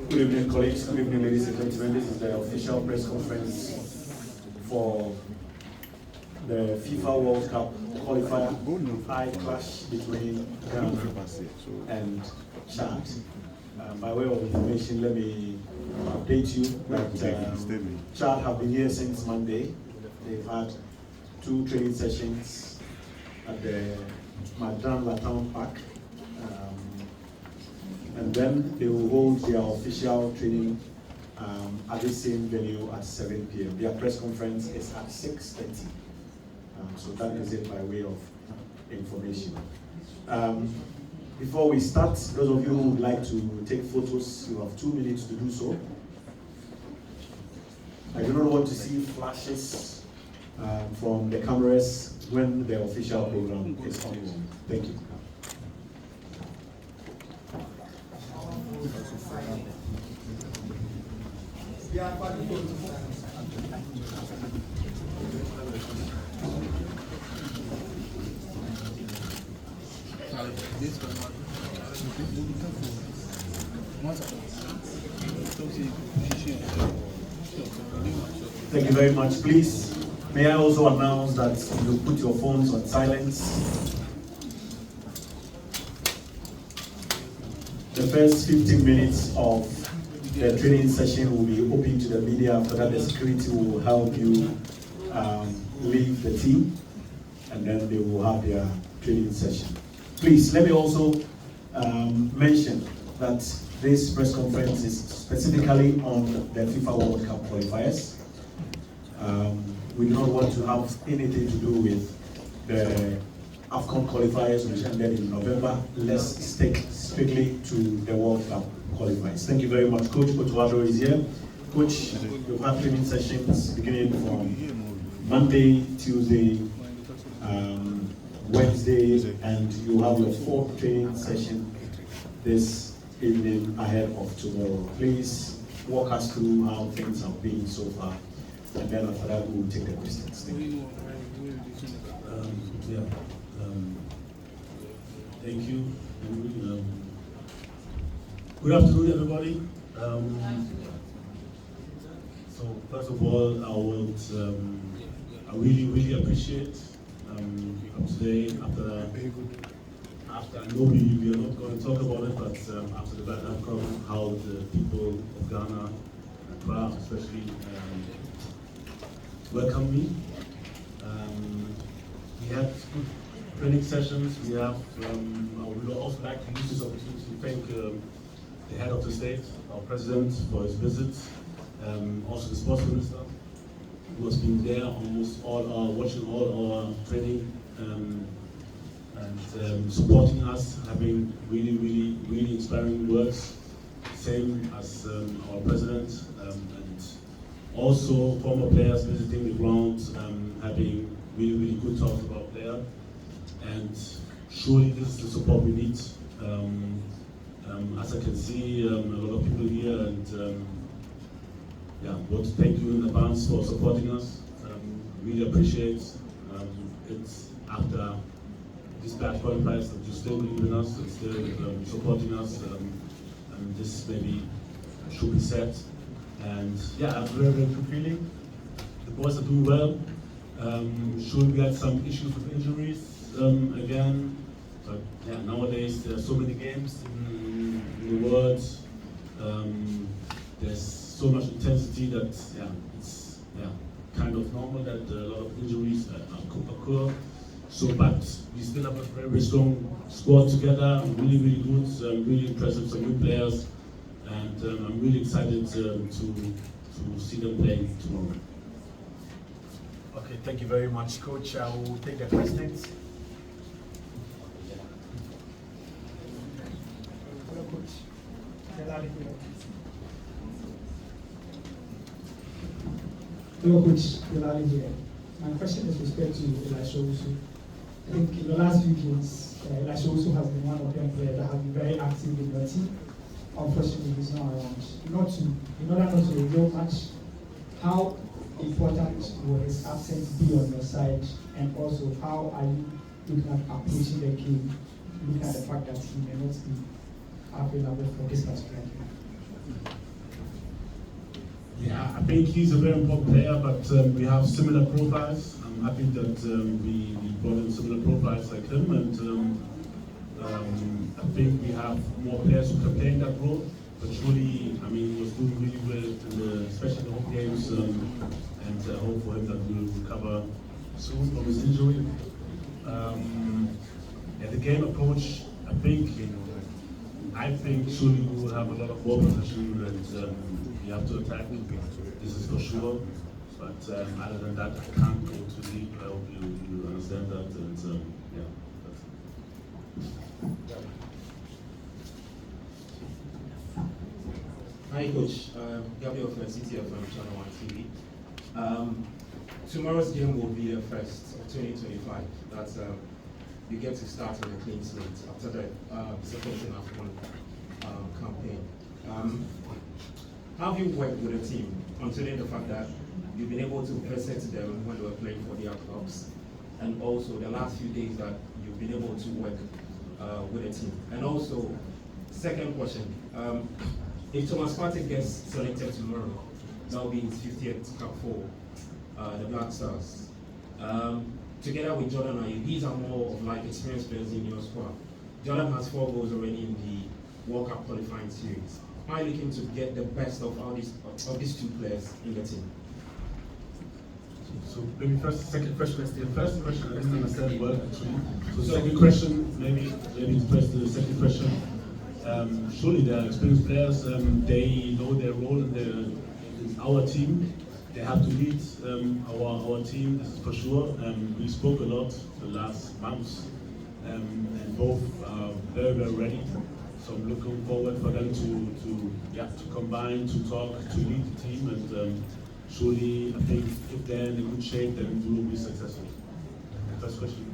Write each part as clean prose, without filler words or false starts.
Good evening, colleagues. Good evening, ladies and gentlemen. This is the official press conference for the FIFA World Cup qualifier high clash between Ghana and Chad. By way of information, let me update you that Chad have been here since Monday. They've had 2 training sessions at the Madame Latin Park. And then they will hold their official training at the same venue at 7 p.m. Their press conference is at 6:30. So that is it by way of information. Before we start, those of you who would like to take photos, you have 2 minutes to do so. I do not want to see flashes from the cameras when the official program is on. Thank you. Thank you very much. Please, may I also announce that you put your phones on silence. The first 15 minutes of the training session will be open to the media. After that, the security will help you leave the team, and then they will have their training session. Please, let me also mention that this press conference is specifically on the FIFA World Cup qualifiers. We do not want to have anything to do with the AFCON qualifiers, which ended in November. Let's stick strictly to the World Cup qualifiers. Thank you very much. Coach Otuado is here. Coach, you have training sessions beginning from Monday, Tuesday, Wednesday, and you have your 4th training session this evening ahead of tomorrow. Please walk us through how things have been so far, and then after that we will take the questions. Thank you. Thank you. Good afternoon, everybody. So first of all, I really appreciate today after I know we are not going to talk about it, but after the bad outcome, how the people of Ghana, Accra especially, welcomed me. We had good training sessions. We have. I would also like to use this opportunity to thank the head of the state, our president, for his visit. Also the sports minister, who has been there almost watching all our training and supporting us, having really inspiring words. Same as our president, and also former players visiting the ground, having really good talks about players. And surely this is the support we need. As I can see, a lot of people here, and I want to thank you in advance for supporting us. Really appreciate it after this bad qualifiers that you still believe in us and still supporting us. And this maybe should be said. And I have a very good feeling. The boys are doing well. Sure, we had some issues with injuries again, but nowadays there are so many games in the world. There's so much intensity that it's kind of normal that a lot of injuries occur. So, but we still have a very strong squad together. Really good. Really impressive. Some new players, and I'm really excited to see them play tomorrow. Okay, thank you very much, Coach. I will take the questions. Hello, Coach Delali here. My question is with respect to Elisha Owusu. I think in the last few games, Elisha Owusu has been one of them players that have been very active in the team. Unfortunately, he's not around. In order not to reveal much, how important will his absence be on your side, and also how are you looking at approaching the game, looking at the fact that he may not be available for this particular game? I think he's a very important player, but we have similar profiles. I'm happy that we brought in similar profiles like him, and I think we have more players who can play in that role. But truly, I mean, he was doing really well, especially in the home games, and I hope for him that he will recover soon from his injury. The game approach, I think surely we will have a lot of ball possession, and we have to attack. This is for sure. But other than that, I can't go too deep. I hope you understand that. And yeah. Hi, Coach. Gabriel from CTF from Channel 1 TV. Tomorrow's game will be the first of 2025. That's you get to start on a clean slate after the second AFCON campaign. How have you worked with the team, considering the fact that you've been able to visit them when they were playing for their clubs, and also the last few days that you've been able to work with the team? And also, second question, if Thomas Partey gets selected tomorrow, that will be his 50th cap for the Black Stars. Together with Jordan Ayew, these are more of like experienced players in your squad. Jordan has 4 goals already in the World Cup qualifying series. How are you looking to get the best of these 2 players in the team? So maybe second question. The first question I didn't understand well actually. So second question, maybe to press the second question. Surely they are experienced players. They know their role in our team. They have to lead our team, this is for sure. We spoke a lot the last months, and both are very, very ready. So I'm looking forward for them to combine, to talk, to lead the team, and surely I think if they're in a good shape, then we will be successful. First question.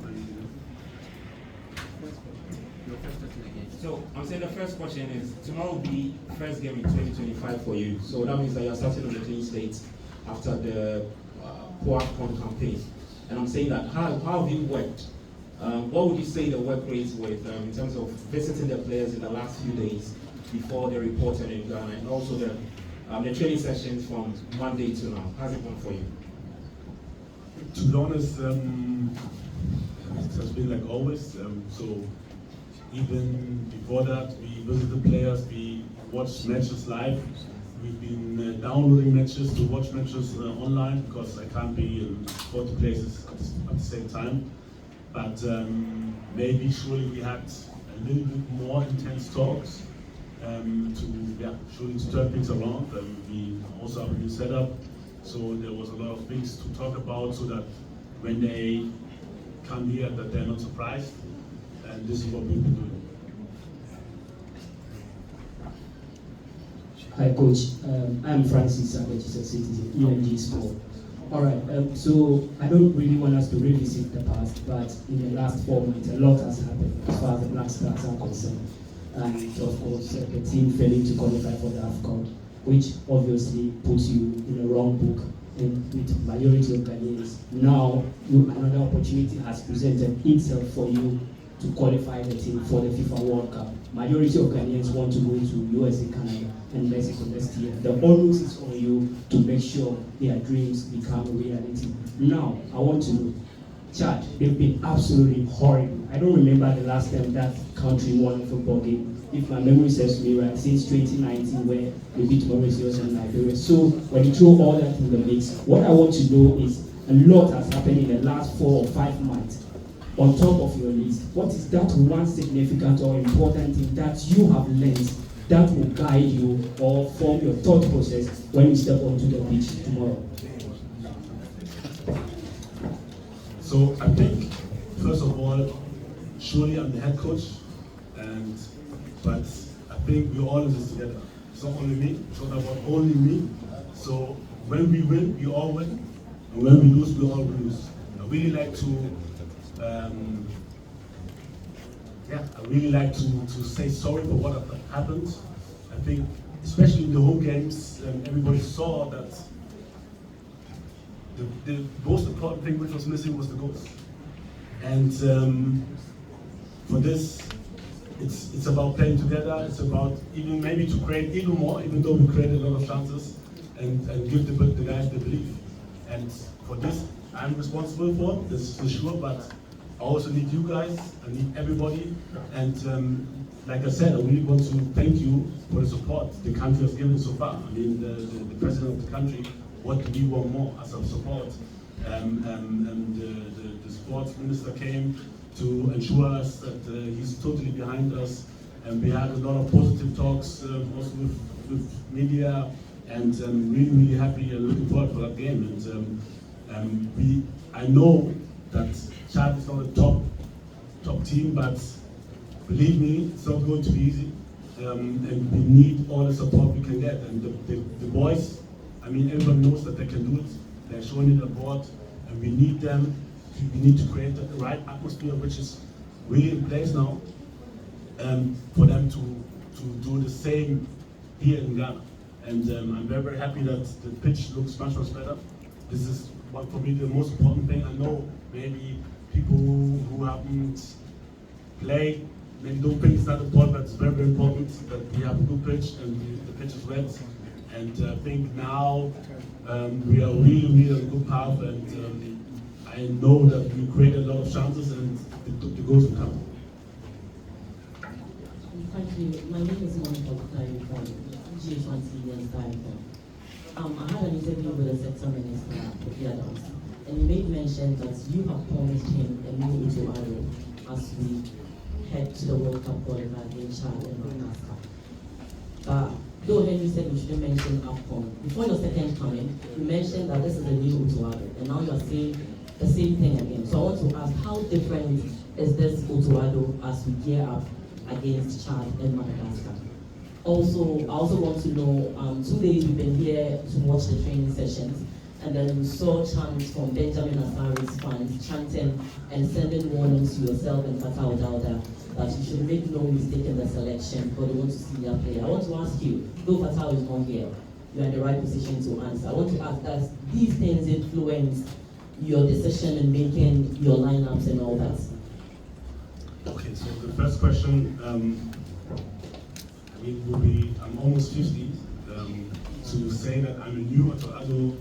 So I'm saying the first question is, tomorrow will be first game in 2025 for you. So that means that you're starting on a clean slate after the poor AFCON campaign. And I'm saying that, how have you worked? What would you say the work rate with in terms of visiting the players in the last few days before they reported in Ghana, and also the training sessions from Monday to now? How's it gone for you? To be honest, it has been like always. So even before that, we visit the players, we watch matches live. We've been downloading matches to watch matches online because I can't be in 40 places at the same time. But maybe surely we had a little bit more intense talks to turn things around. We also have a new setup, so there was a lot of things to talk about, so that when they come here, that they're not surprised. And this is what we've been doing. Hi, Coach. I'm Francis Abetis, a citizen, UNG Sport. All right, so I don't really want us to revisit the past, but in the last 4 months, a lot has happened as far as the Black Stars are concerned. And of course, the team failing to qualify for the AFCON, which obviously puts you in the wrong book and with majority of Ghanaians. Now, another opportunity has presented itself for you to qualify the team for the FIFA World Cup. Majority of Ghanaians want to go to USA, Canada, and Mexico next year. The onus is on you to make sure their dreams become a reality. Now, I want to know, Chad, they've been absolutely horrible. I don't remember the last time that country won a football game, if my memory serves me right, since 2019, where they beat Mauritius and Liberia. So when you throw all that in the mix, what I want to know is, a lot has happened in the last 4 or 5 months. On top of your list, what is that one significant or important thing that you have learned that will guide you or form your thought process when you step onto the pitch tomorrow? So I think, first of all, surely I'm the head coach, but I think we're all in this together. It's not only me, it's not about only me. So when we win, we all win, and when we lose, we all lose. I really like to say sorry for what happened. I think, especially in the home games, everybody saw that the most important thing which was missing was the goals. And for this, it's about playing together. It's about even maybe to create even more, even though we created a lot of chances. and give the guys the belief. And for this, I'm responsible for, this is for sure, but I also need you guys, I need everybody, and like I said, I really want to thank you for the support the country has given so far. I mean, the president of the country, what do we want more as a support? And the sports minister came to ensure us that he's totally behind us, and we had a lot of positive talks also with media, and really happy and looking forward for that game. And I know that Chad is not a top team, but believe me, it's not going to be easy, and we need all the support we can get. And the boys, I mean, everyone knows that they can do it. They're showing it abroad, and we need them. We need to create the right atmosphere, which is really in place now, for them to do the same here in Ghana. And I'm very happy that the pitch looks much better. This is what, for me, the most important thing. I know maybe people who haven't played maybe don't think it's that important, but it's very important that we have a good pitch and the pitch is wet. And I think now we are really on a good path, and I know that we create a lot of chances and the goals will come. Thank you. My name is Monica Bukari from GH1 TV and Star FM. I had an interview with the sector minister, Kofi Adams, and he made mention that you have promised him a new Utuado as we head to the World Cup qualifier against Chad and Madagascar. But though Henry said we shouldn't mention AFCON, before your second comment, you mentioned that this is a new Utuado, and now you are saying the same thing again. So I want to ask, how different is this Utuado as we gear up against Chad and Madagascar? Also, I also want to know, 2 days we've been here to watch the training sessions, and then we saw chants from Benjamin Asari's fans chanting and sending warnings to yourself and Fatah Dauda that you should make no mistake in the selection, but they want to see their player. I want to ask you, though Fatah is not here, you are in the right position to answer. I want to ask, does these things influence your decision in making your lineups and all that? Okay, so the first question, it will be, I'm almost 50, to say that I'm a new Utuado,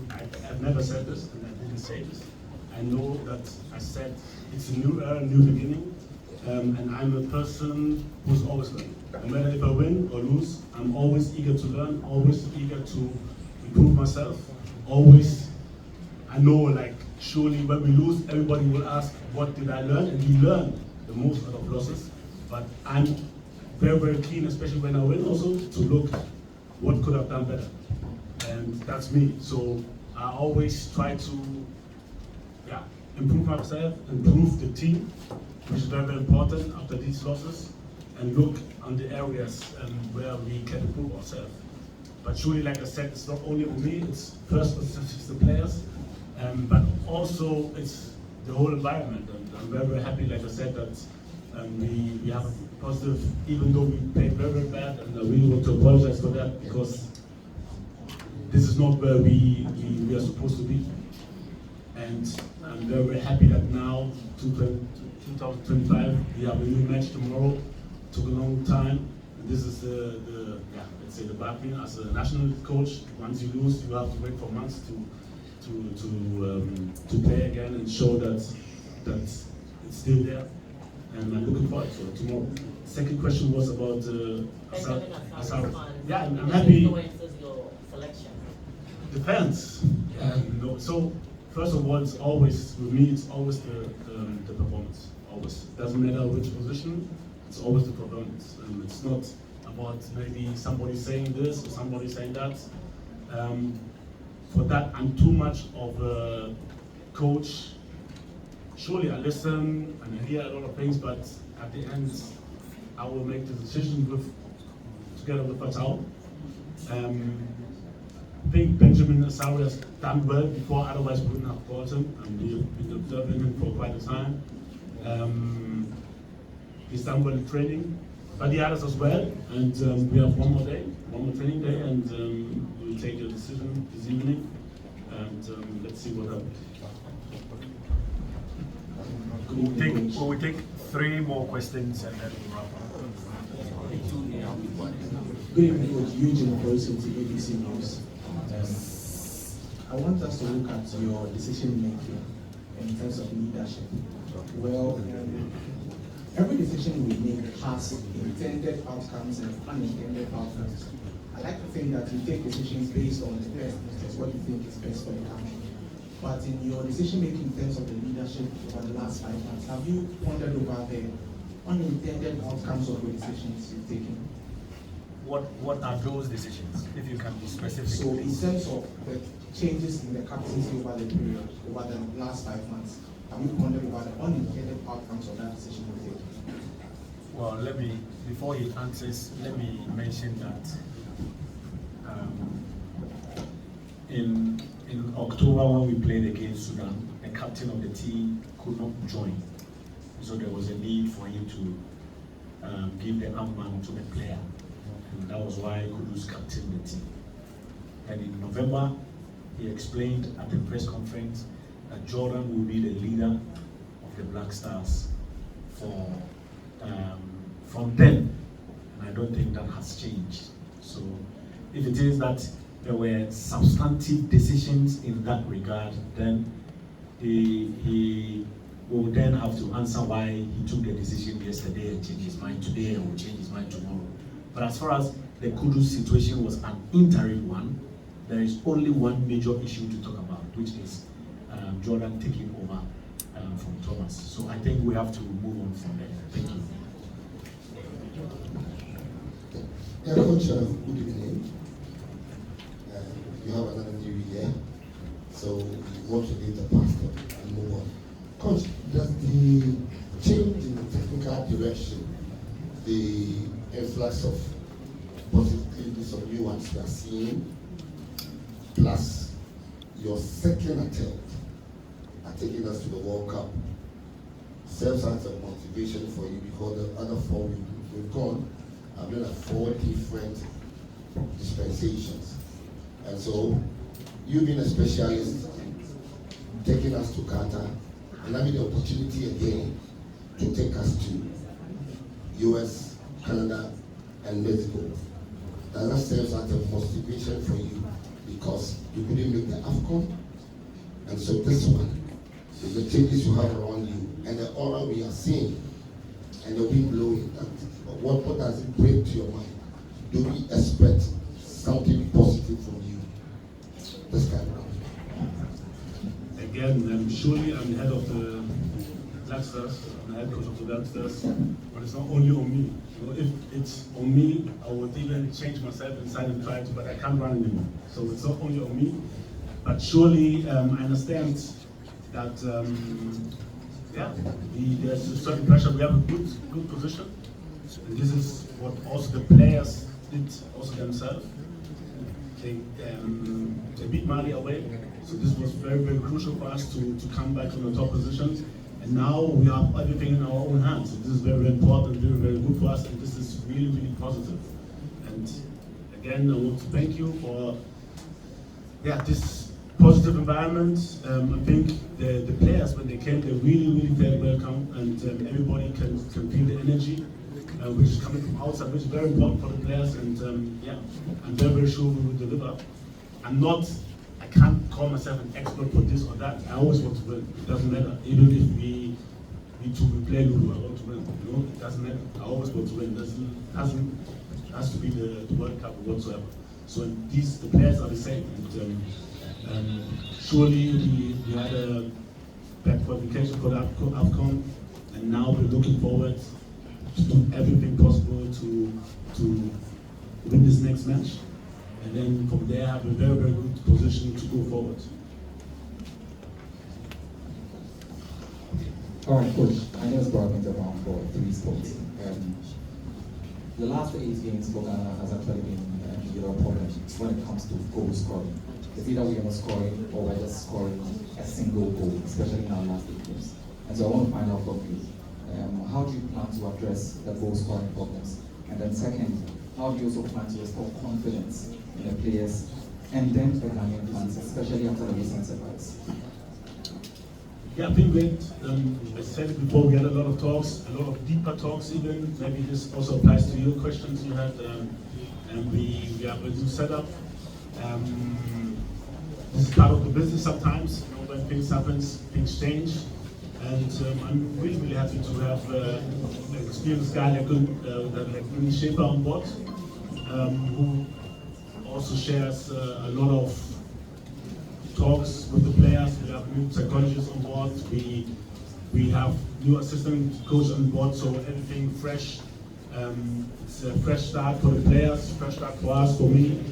I've never said this, and I didn't say this. I know that I said it's a new era, new beginning, and I'm a person who's always learning. No matter if I win or lose, I'm always eager to learn, always eager to improve myself, always, I know, like, surely when we lose, everybody will ask, what did I learn? And we learn the most out of losses, but I'm very keen, especially when I win also, to look what could have done better. And that's me. So I always try to improve myself, improve the team, which is very important after these losses, and look on the areas where we can improve ourselves. But surely, like I said, it's not only on me, it's first it's the players, but also it's the whole environment. And I'm very happy, like I said, that we have a positive, even though we played very bad, and I really want to apologize for that, because this is not where we are supposed to be. And I'm very happy that now, 2025, we have a new match tomorrow. Took a long time. And this is let's say the bad thing as a national coach. Once you lose, you have to wait for months to play again and show that it's still there. And I'm looking forward to it tomorrow. Second question was about Asari. Yeah, I'm happy. Influences your selection? Depends. So first of all, it's always, with me, it's always the performance. Always. Doesn't matter which position, it's always the performance. It's not about maybe somebody saying this or somebody saying that. For that, I'm too much of a coach. Surely I listen and I hear a lot of things, but at the end, I will make the decision together with Fatah. I think Benjamin Asari has done well before, otherwise we wouldn't have called him, and we've been observing him for quite a time. He's done well in training, but the others as well, and we have one more training day, and we'll take a decision this evening, and let's see what happens. We'll take 3 more questions and then we'll wrap up. Good evening, Coach. Eugene Okorusi, ABC News. I want us to look at your decision making in terms of leadership. Well, every decision we make has intended outcomes and unintended outcomes. I like to think that you take decisions based on the best interest, what you think is best for the country. But in your decision making in terms of the leadership over the last 5 months, have you pondered over the unintended outcomes of the decisions you've taken? What are those decisions, if you can be specific? So in terms of the changes in the captaincy over the period, over the last 5 months, have you pondered over the unintended outcomes of that decision you take? Well, before he answers, let me mention that in October when we played against Sudan, the captain of the team could not join. So there was a need for him to give the armband to the player. And that was why Kudus captained the team. And in November, he explained at the press conference that Jordan will be the leader of the Black Stars from then. And I don't think that has changed. So if it is that there were substantive decisions in that regard, then he will then have to answer why he took the decision yesterday and changed his mind today and will change his mind tomorrow. But as far as the Kudus situation was an interim one, there is only one major issue to talk about, which is Jordan taking over from Thomas. So I think we have to move on from there. Thank you. Yeah, Coach, good evening. You have another new year, so you want to leave the past and move on. Coach, does the change in the technical direction, the influx of positively some new ones we are seeing, plus your second attempt at taking us to the World Cup, serves as a motivation for you, because the other four we've gone have been at 4 different dispensations. And so, you being a specialist, taking us to Qatar, and having the opportunity again to take us to US, Canada, and Mexico. That serves as a motivation for you, because you couldn't make the AFCON. And so this one is the changes you have around you, and the aura we are seeing, and the wind blowing. What does it bring to your mind? Do we expect something positive from you this time around? Again, surely I'm the head of the Black Stars, I'm the head coach of the Black Stars, but it's not only on me. You know, if it's on me, I would even change myself inside and try to, but I can't run anymore. So it's not only on me, but surely I understand that there's a certain pressure. We have a good position, and this is what also the players did also themselves. They beat Mali away, so this was very, very crucial for us to come back on the top position. And now we have everything in our own hands. So this is very, very important, very, very good for us, and this is really, really positive. And again, I want to thank you for this positive environment. I think the players, when they came, they really, really felt welcome, and everybody can feel the energy, which is coming from outside, which is very important for the players. And I'm very, very sure we will deliver. I can't call myself an expert for this or that. I always want to win. It doesn't matter. Even if we play Lulu, I want to win. You know, it doesn't matter. I always want to win. It has to be the World Cup or whatsoever. So the players are the same. And surely we had a bad qualification for the AFCON, and now we're looking forward to do everything possible to win this next match. And then from there, have a very, very good position to go forward. All right, Coach. My name is Brian Interbound for 3 Sports. The last 8 games for Ghana has actually been a problem when it comes to goal scoring. It's either we are not scoring or we're just scoring a single goal, especially in our last 8 games. And so I want to find out from you, how do you plan to address the goal scoring problems? And then second, how do you also plan to restore confidence in the players and then the Ghanaian fans, especially after the recent setbacks? Yeah, been great. I said it before, we had a lot of talks, a lot of deeper talks even. Maybe this also applies to your questions you had. And we have a new setup. This is part of the business sometimes. You know, when things happen, things change. And I'm really, really happy to have an experienced guy like Gunny Shaper on board, who also shares a lot of talks with the players. We have new psychologists on board. We have new assistant coach on board, so everything fresh. It's a fresh start for the players, fresh start for us, for me.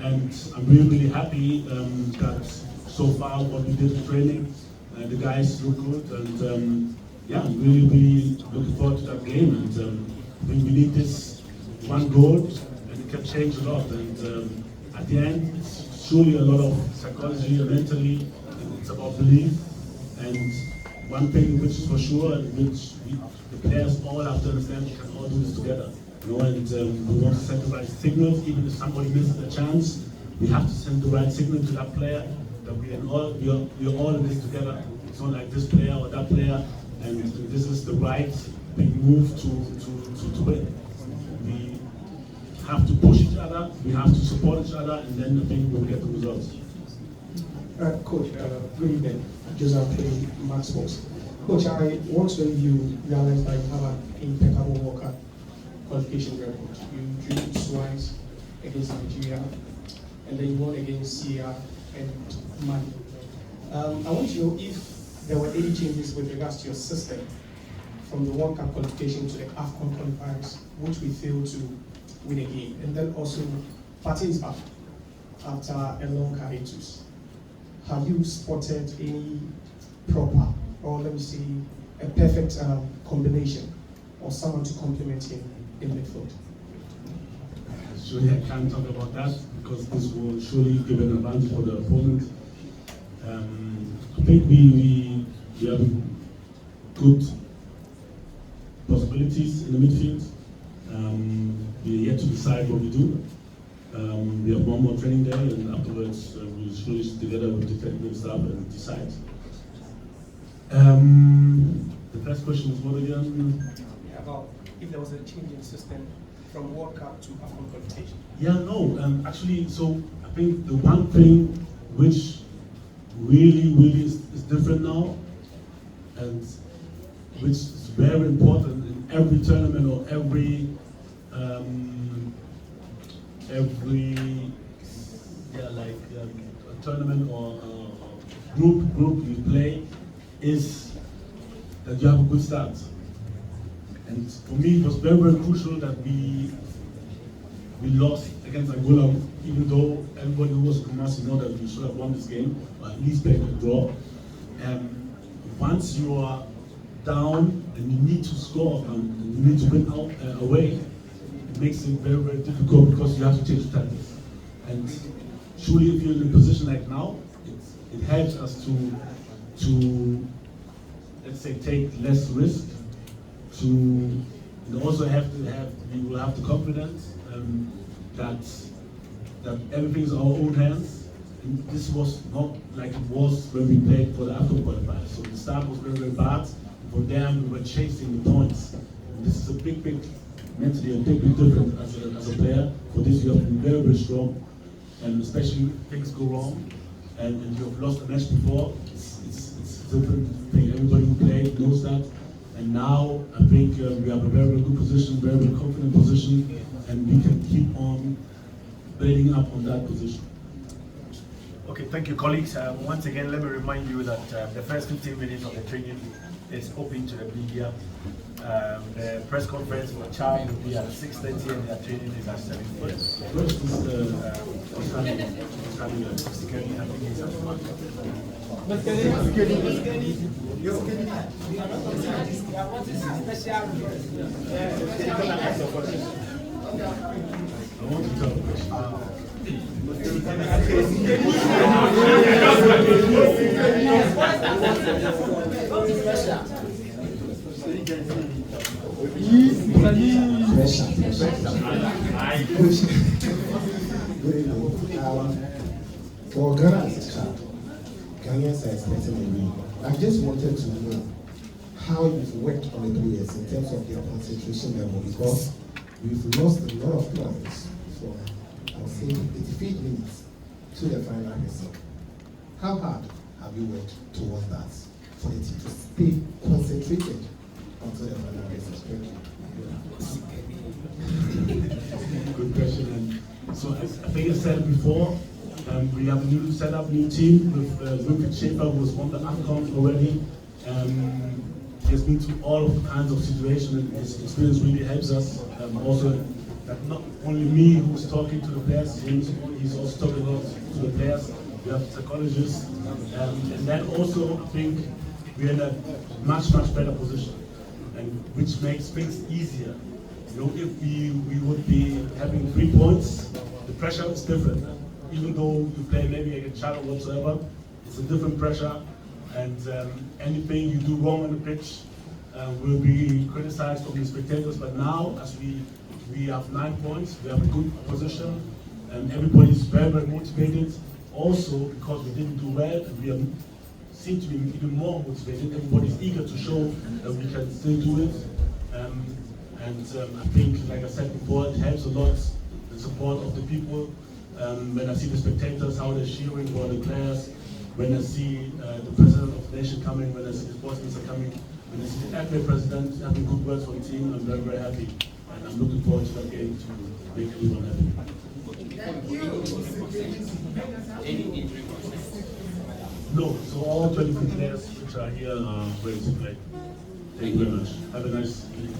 And I'm really, really happy that so far what we did in training, the guys look good. And yeah, I'm really, really looking forward to that game. And I think we need this one goal, and it can change a lot. And at the end, it's surely a lot of psychology and mentally, and it's about belief. And one thing which is for sure, and which the players all have to understand, we can all do this together. You know, and we want to send the right signals. Even if somebody misses a chance, we have to send the right signal to that player that we are all in this together. It's not like this player or that player, and this is the right big move to win. We have to push each other, we have to support each other, and then I think we'll get the results. Coach, good evening. Joseph Play, Max Sports. Coach, I once when you realized that you have an impeccable World Cup qualification record. You drew twice against Nigeria, and then you won against Syria and Mali. I want to know if there were any changes with regards to your system from the World Cup qualification to the AFCON qualifiers, which we failed to win a game. And then also, Partey is back after a long hiatus. Have you spotted any proper, or let me say, a perfect combination or someone to complement him in midfield? Surely I can't talk about that because this will surely give an advantage for the opponent. I think we have good possibilities in the midfield. We are yet to decide what we do. We have one more training day, and afterwards we'll surely sit together with the technical staff and decide. The first question was what again? About if there was a change in system from World Cup to AFCON qualification. Yeah, no, actually, so I think the one thing which really is different now, and which is very important in every tournament or every a tournament or group you play, is that you have a good start. And for me, it was very, very crucial that we lost against Angola, even though everybody who was a Kumasi know that we should have won this game, or at least play a draw. Once you are down and you need to score and you need to win out away, it makes it very, very difficult because you have to change tactics. And surely if you're in a position like now, it helps us to let's say take less risk, to also we will have the confidence that everything is in our own hands. And this was not like it was when we played for the AFCON qualifiers. So the start was very, very bad. For them, we were chasing the points. And this is a big mentally a big difference as a player. For this, you have to be very, very strong, and especially if things go wrong and you have lost a match before. It's a different thing. Everybody who played knows that. And now I think we have a very, very good position, very, very confident position, and we can keep on building up on that position. Okay, thank you, colleagues. Once again, let me remind you that the first 15 minutes of the training is open to the media. The press conference for CHAN will be at 6:30 and their training is at 7 p.m. First is I want to tell a question. For Ghana as a club, Ghanaians are expecting a win. I just wanted to know how you've worked on the players in terms of their concentration level, because we've lost a lot of points from, I would say, 88 minutes to the final result. How hard have you worked towards that for the team to stay concentrated until the final result? Thank you. Good question. And so I think I said before, we have a new setup, new team with Wilfried Schaefer, who has won the AFCON already. He has been through all kinds of situations, and his experience really helps us. Also, that not only me who's talking to the players, he's also talking to the players. We have psychologists, and then also I think we're in a much better position, and which makes things easier. You know, if we would be having 3 points, the pressure is different. Even though you play maybe against Chad or whatsoever, it's a different pressure, and anything you do wrong on the pitch will be criticized from the spectators. But now, as we have 9 points, we have a good position, and everybody's very motivated. Also, because we didn't do well, and we seem to be even more motivated. Everybody's eager to show that we can still do it. I think, like I said before, it helps a lot, the support of the people. When I see the spectators, how they're cheering for the players, when I see the president of the nation coming, when I see the sports minister coming, when I see the FA president having good words for the team, I'm very happy. And I'm looking forward to that game to make everyone happy. No, so all 23 players which are here are ready to play. Thank you very much. Have a nice evening.